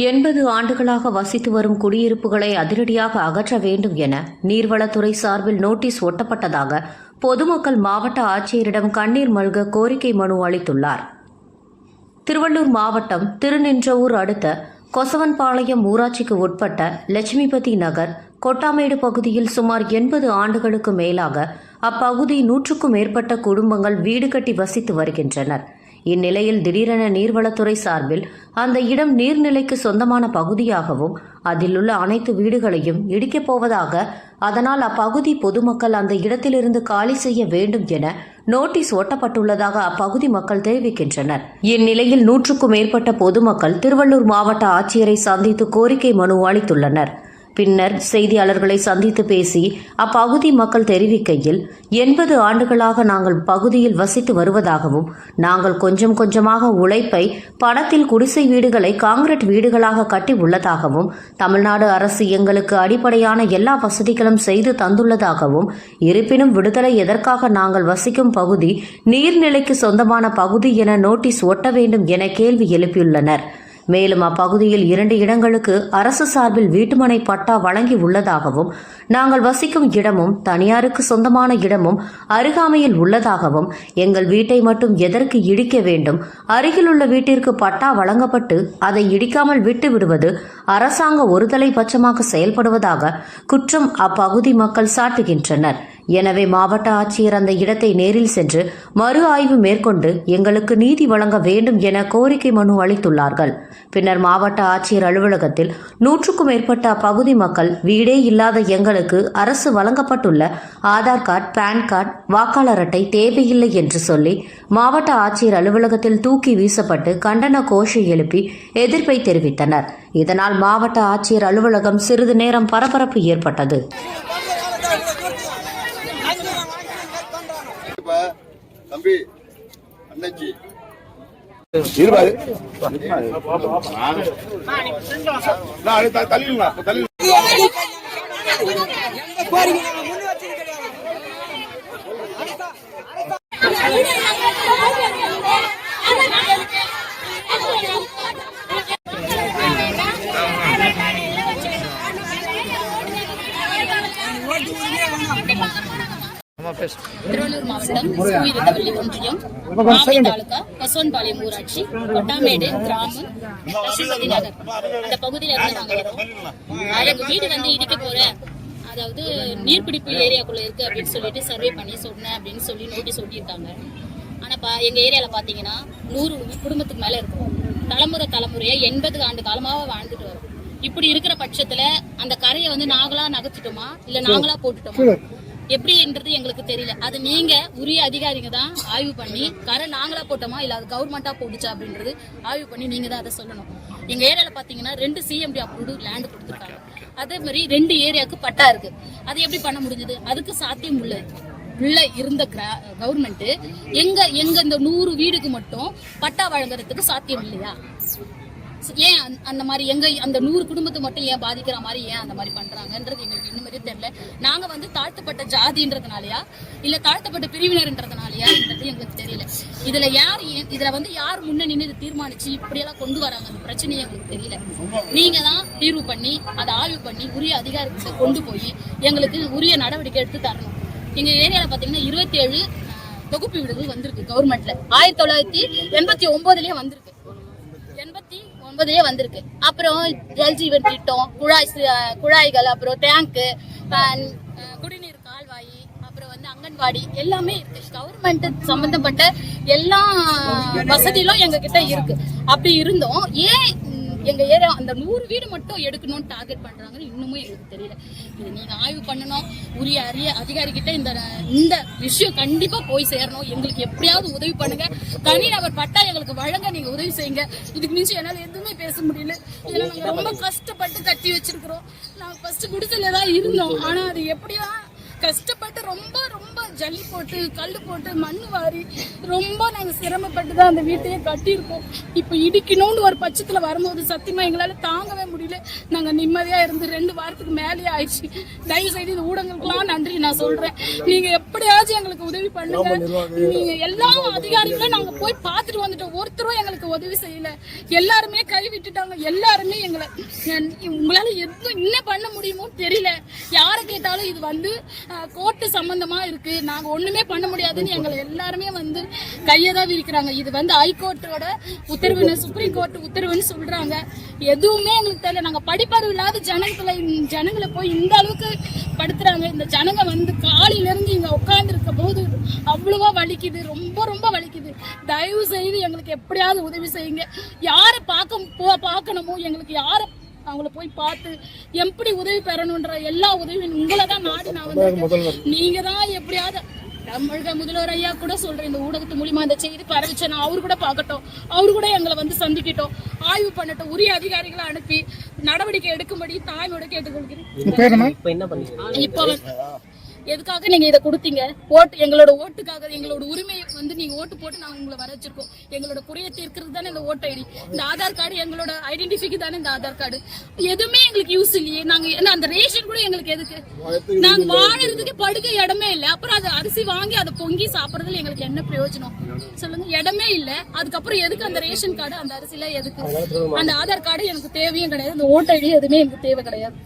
80 ஆண்டுகளாக வசித்து வரும் குடியிருப்புகளை அதிரடியாக அகற்ற வேண்டும் என நீர்வளத்துறை சார்பில் நோட்டீஸ் ஒட்டப்பட்டதாக பொதுமக்கள் மாவட்ட ஆட்சியரிடம் கண்ணீர் மல்க கோரிக்கை மனு அளித்துள்ளார். திருவள்ளூர் மாவட்டம் திருநின்றவூர் அடுத்த கொசவன்பாளையம் ஊராட்சிக்கு உட்பட்ட லட்சுமிபதி நகர் கொட்டாமேடு பகுதியில் சுமார் 80 ஆண்டுகளுக்கு மேலாக அப்பகுதி 100க்கும் மேற்பட்ட குடும்பங்கள் வீடு கட்டி வசித்து வருகின்றனர். இந்நிலையில் திடீரென நீர்வளத்துறை சார்பில் அந்த இடம் நீர்நிலைக்கு சொந்தமான பகுதியாகவும் அதில் உள்ள அனைத்து வீடுகளையும் இடிக்கப் போவதாக, அதனால் அப்பகுதி பொதுமக்கள் அந்த இடத்திலிருந்து காலி செய்ய வேண்டும் என நோட்டீஸ் ஒட்டப்பட்டுள்ளதாக அப்பகுதி மக்கள் தெரிவிக்கின்றனர். இந்நிலையில் 100க்கும் மேற்பட்ட பொதுமக்கள் திருவள்ளூர் மாவட்ட ஆட்சியரை சந்தித்து கோரிக்கை மனு அளித்துள்ளனர். பின்னர் செய்தியாளர்களை சந்தித்து பேசி அப்பகுதி மக்கள் தெரிவிக்கையில், 80 ஆண்டுகளாக நாங்கள் பகுதியில் வசித்து வருவதாகவும், நாங்கள் கொஞ்சம் கொஞ்சமாக உழைப்பை பணத்தில் குடிசை வீடுகளை காங்கிரீட் வீடுகளாக கட்டி உள்ளதாகவும், தமிழ்நாடு அரசு எங்களுக்கு அடிப்படையான எல்லா வசதிகளும் செய்து தந்துள்ளதாகவும், இருப்பினும் விடுதலை எதற்காக நாங்கள் வசிக்கும் பகுதி நீர்நிலைக்கு சொந்தமான பகுதி என நோட்டீஸ் ஒட்ட வேண்டும் என கேள்வி எழுப்பியுள்ளனர். மேலும் அப்பகுதியில் 2 இடங்களுக்கு அரசு சார்பில் வீட்டுமனை பட்டா வழங்கி உள்ளதாகவும், நாங்கள் வசிக்கும் இடமும் தனியாருக்கு சொந்தமான இடமும் அருகாமையில் உள்ளதாகவும், எங்கள் வீட்டை மட்டும் எதற்கு இடிக்க வேண்டும், அருகிலுள்ள வீட்டிற்கு பட்டா வழங்கப்பட்டு அதை இடிக்காமல் விட்டு விடுவது அரசாங்க ஒருதலை பட்சமாக செயல்படுவதாக குற்றம் அப்பகுதி மக்கள் சாட்டுகின்றனர். எனவே மாவட்ட ஆட்சியர் அந்த இடத்தை நேரில் சென்று மறு ஆய்வு மேற்கொண்டு எங்களுக்கு நீதி வழங்க வேண்டும் என கோரிக்கை மனு அளித்துள்ளார்கள். பின்னர் மாவட்ட ஆட்சியர் அலுவலகத்தில் 100க்கும் மேற்பட்ட அப்பகுதி மக்கள் வீடே இல்லாத எங்களுக்கு அரசு வழங்கப்பட்டுள்ள ஆதார் கார்டு, பான் கார்டு, வாக்காளர் அட்டை தேவையில்லை என்று சொல்லி மாவட்ட ஆட்சியர் அலுவலகத்தில் தூக்கி வீசப்பட்டு கண்டன கோஷம் எழுப்பி எதிர்ப்பை தெரிவித்தனர். இதனால் மாவட்ட ஆட்சியர் அலுவலகம் சிறிது நேரம் பரபரப்பு ஏற்பட்டது. தம்பி அண்ணாச்சி திருவள்ளூர் மாவட்டம் சூயிரத்தவள்ளி ஒன்றியம் மாவட்ட தாலுகா கொசவன்பாளையம் ஊராட்சி கொட்டாமேடு கிராமம் லட்சுமிபதி நகர் அந்த பகுதியில இருந்து நாங்க வரோம். எங்க வீடு வந்து இடிக்க போறேன், அதாவது நீர்பிடிப்பு ஏரியாக்குள்ள இருக்கு அப்படின்னு சொல்லிட்டு சர்வே பண்ணி சொன்னேன் அப்படின்னு சொல்லி நோட்டீஸ் ஒட்டியிருக்காங்க. ஆனா எங்க ஏரியால பாத்தீங்கன்னா 100 குடும்பத்துக்கு மேல இருக்கும். தலைமுறையா 80 ஆண்டு காலமாக வாழ்ந்துட்டு வரும். இப்படி இருக்கிற பட்சத்துல அந்த கரையை வந்து நாங்களா நகர்த்திட்டோமா இல்ல நாங்களா போட்டுட்டோமா எப்படின்றது எங்களுக்கு தெரியல. அது நீங்க உரிய அதிகாரிங்க தான் ஆய்வு பண்ணி கரை நாங்களா போட்டோமா இல்ல அது கவர்மெண்டா போட்டுச்சா அப்படின்றது ஆய்வு பண்ணி நீங்க தான் அதை சொல்லணும். எங்க ஏரியால பாத்தீங்கன்னா 2 CMD அப்ரூவ்டு லேண்ட் கொடுத்துருக்காங்க. அதே மாதிரி 2 ஏரியாவுக்கு பட்டா இருக்கு. அது எப்படி பண்ண முடிஞ்சது? அதுக்கு சாத்தியம் உள்ள இருந்த கவர்மெண்ட் எங்க இந்த 100 வீடுக்கு மட்டும் பட்டா வழங்குறதுக்கு சாத்தியம் இல்லையா? ஏன் அந்த மாதிரி அந்த 100 குடும்பத்தை மட்டும் ஏன் பாதிக்கிற மாதிரி ஏன் அந்த மாதிரி பண்றாங்கன்றது எங்களுக்கு இன்னும் தெரியல. நாங்க வந்து தாழ்த்தப்பட்ட ஜாதின்றதுனாலயா இல்ல தாழ்த்தப்பட்ட பிரிவினர்ன்றதுனாலயான்றது எங்களுக்கு தெரியல. இதுல வந்து யார் முன்ன நின்று தீர்மானிச்சு இப்படியெல்லாம் கொண்டு வராங்க அந்த பிரச்சனையை எங்களுக்கு தெரியல. நீங்க தான் தீர்வு பண்ணி அதை ஆய்வு பண்ணி உரிய அதிகாரத்தை கொண்டு போய் எங்களுக்கு உரிய நடவடிக்கை எடுத்து தரணும். எங்க ஏரியால பாத்தீங்கன்னா 27 தொகுப்பு வீடுகள் வந்திருக்கு கவர்மெண்ட்ல. 1989லயே வந்திருக்கு. 89லயே வந்திருக்கு. அப்புறம் ஜல்ஜீவன் திட்டம், குழாய்கள், அப்புறம் டேங்கு, குடிநீர் கால்வாய், அப்புறம் வந்து அங்கன்வாடி எல்லாமே இருக்கு. கவர்மெண்ட் சம்பந்தப்பட்ட எல்லா வசதிகளும் எங்க கிட்ட இருக்கு. அப்படி இருந்தோம் ஏன் எங்க ஏரியா அந்த 100 வீடு மட்டும் எடுக்கணும்னு டார்கெட் பண்றாங்கன்னு இன்னமும் எங்களுக்கு தெரியல. இது நீங்க ஆய்வு பண்ணணும். உரிய அதிகாரிகிட்ட இந்த விஷயம் கண்டிப்பா போய் சேரணும். எங்களுக்கு எப்படியாவது உதவி பண்ணுங்க. தனிநபர் பட்டா எங்களுக்கு வழங்க நீங்க உதவி செய்யுங்க. இதுக்கு மிஞ்சி என்னால எதுவுமே பேச முடியல. ஏன்னா நாங்க ரொம்ப கஷ்டப்பட்டு கட்டி வச்சிருக்கிறோம். நாங்க ஃபர்ஸ்ட் குடிசையில தான் இருந்தோம். ஆனா அது எப்படியா கஷ்டப்பட்டு ரொம்ப ரொம்ப ஜல்லி போட்டு கல் போட்டு மண் வாரி ரொம்ப நாங்க சிரமப்பட்டு தான் அந்த வீட்டையே கட்டியிருக்கோம். இப்போ இடிக்கணும்னு ஒரு பட்சத்துல வரும்போது சத்தியமா எங்களால தாங்கவே முடியல. நாங்க நிம்மதியா இருந்து 2 வாரத்துக்கு மேலேயே ஆயிடுச்சு. தயவு செய்து இந்த ஊடகங்களுக்கெல்லாம் நன்றி நான் சொல்றேன். நீங்க எப்படியாச்சும் எங்களுக்கு உதவி பண்ணுங்க. நீங்க எல்லா அதிகாரிகளும் நாங்க போய் பார்த்துட்டு வந்துட்டோம். ஒருத்தரும் எங்களுக்கு உதவி செய்யல. எல்லாருமே கை விட்டுட்டாங்க. எல்லாருமே எங்களை உங்களால எதுவும் இன்னும் பண்ண முடியுமோ தெரியல. யாரை கேட்டாலும் இது வந்து கோர்ட்டு சம்பந்தமா இருக்கு, நாங்க ஒண்ணுமே பண்ண முடியாதுன்னு எங்களை எல்லாருமே வந்து கையதான் விரிக்கிறாங்க. இது வந்து ஹைகோர்ட்டோட உத்தரவுன்னு சுப்ரீம் கோர்ட் உத்தரவுன்னு சொல்றாங்க. எதுவுமே எங்களுக்கு தெரியல. நாங்க படிப்பறிவு இல்லாத ஜனங்களை போய் இந்த அளவுக்கு படுத்துறாங்க. இந்த ஜனங்க வந்து காலையில இருந்து இங்க உட்கார்ந்து இருக்க போது அவ்வளவா வலிக்குது, ரொம்ப ரொம்ப வலிக்குது. தயவு செய்து எங்களுக்கு எப்படியாவது உதவி செய்யுங்க. யாரை பார்க்கணுமோ எங்களுக்கு யாரை அவங்கள போய் பார்த்து எப்படி உதவி பெறணும்ன்ற எல்லா உதவியும் உங்களை தான் நாடி நான் வந்து நீங்க தான் எப்படியாவது தமிழக முதல்வர் ஐயா கூட சொல்றேன். இந்த ஊடகத்து மூலியமா இந்த செய்தி பரவிச்சேன். அவரு கூட பார்க்கட்டும், அவரு கூட எங்களை வந்து சந்திக்கட்டும், ஆய்வு பண்ணட்டும், உரிய அதிகாரிகளை அனுப்பி நடவடிக்கை எடுக்கும்படி தாய்மோட கேட்டுக்கொள்கிறேன். இப்போ எதுக்காக நீங்க இதை கொடுத்தீங்க? ஓட்டு எங்களோட ஓட்டுக்காக, எங்களோட உரிமையை வந்து நீங்க ஓட்டு போட்டு நாங்க உங்களை வர வச்சிருக்கோம். எங்களோட குறைய தீர்க்கிறது தானே இந்த ஓட்டு ஐடி. இந்த ஆதார் கார்டு எங்களோட ஐடென்டிஃபிக்கு தானே இந்த ஆதார் கார்டு. எதுவுமே எங்களுக்கு யூஸ் இல்லையே. நாங்க அந்த ரேஷன் கூட எங்களுக்கு எதுக்கு? நாங்க வாழறதுக்கு படுக்க இடமே இல்லை. அப்புறம் அது அரிசி வாங்கி அதை பொங்கி சாப்பிடறதுல எங்களுக்கு என்ன பிரயோஜனம் சொல்லுங்க? இடமே இல்ல. அதுக்கப்புறம் எதுக்கு அந்த ரேஷன் கார்டு, அந்த அரிசில எதுக்கு? அந்த ஆதார் கார்டு எனக்கு தேவையும் கிடையாது. அந்த ஓட்டு ஐடி எதுவுமே எனக்கு தேவை கிடையாது.